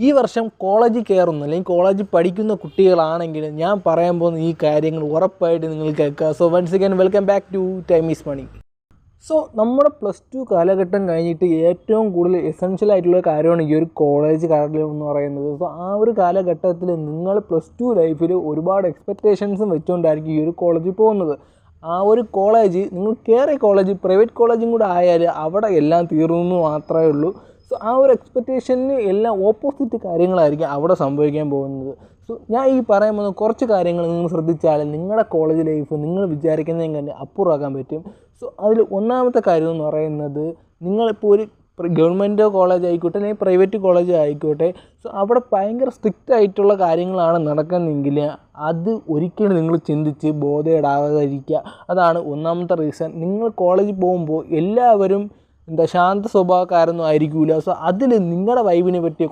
ഈ വർഷം കോളേജിൽ കയറുന്ന അല്ലെങ്കിൽ കോളേജിൽ പഠിക്കുന്ന കുട്ടികളാണെങ്കിൽ ഞാൻ പറയാൻ പോകുന്ന ഈ കാര്യങ്ങൾ ഉറപ്പായിട്ട് നിങ്ങൾ കേൾക്കുക. So once again welcome back to time is money. So നമ്മുടെ +2 കാലഘട്ടം കഴിഞ്ഞിട്ട് ഏറ്റവും കൂടുതൽ എസെൻഷ്യൽ ആയിട്ടുള്ള കാര്യമാണ് ഈ ഒരു കോളേജ് കാലം എന്ന് പറയുന്നത്. സോ ആ ഒരു കാലഘട്ടത്തിൽ നിങ്ങൾ +2 ലൈഫിൽ ഒരുപാട് എക്സ്പെക്റ്റേഷൻസും വെച്ചുകൊണ്ടായിരിക്കും ഈ ഒരു കോളേജിൽ പോകുന്നത്. ആ ഒരു കോളേജ് നിങ്ങൾ കയറിയ കോളേജ് പ്രൈവറ്റ് കോളേജും കൂടെ ആയാൽ അവിടെ എല്ലാം തീർന്നു മാത്രമേ ഉള്ളൂ. സോ ആ ഒരു എക്സ്പെക്റ്റേഷന് എല്ലാം ഓപ്പോസിറ്റ് കാര്യങ്ങളായിരിക്കും അവിടെ സംഭവിക്കാൻ പോകുന്നത്. സോ ഞാൻ ഈ പറയാൻ പോകുന്ന കുറച്ച് കാര്യങ്ങൾ നിങ്ങൾ ശ്രദ്ധിച്ചാൽ നിങ്ങളുടെ കോളേജ് ലൈഫ് നിങ്ങൾ വിചാരിക്കുന്നതിന് തന്നെ അപ്പുറമാക്കാൻ പറ്റും. സോ അതിൽ ഒന്നാമത്തെ കാര്യം എന്ന് പറയുന്നത്, നിങ്ങളിപ്പോൾ ഒരു ഗവൺമെൻറ് കോളേജ് ആയിക്കോട്ടെ അല്ലെങ്കിൽ പ്രൈവറ്റ് കോളേജ് ആയിക്കോട്ടെ, സോ അവിടെ ഭയങ്കര സ്ട്രിക്റ്റ് ആയിട്ടുള്ള കാര്യങ്ങളാണ് നടക്കുന്നതെങ്കിൽ അത് ഒരിക്കലും നിങ്ങൾ ചിന്തിച്ച് ബോധേടാകാതിരിക്കുക. അതാണ് ഒന്നാമത്തെ റീസൺ. നിങ്ങൾ കോളേജിൽ പോകുമ്പോൾ എല്ലാവരും ശാന്ത സ്വഭാവക്കാരൊന്നും ആയിരിക്കില്ല. സോ അതിൽ നിങ്ങളുടെ വൈബിനെ പറ്റിയ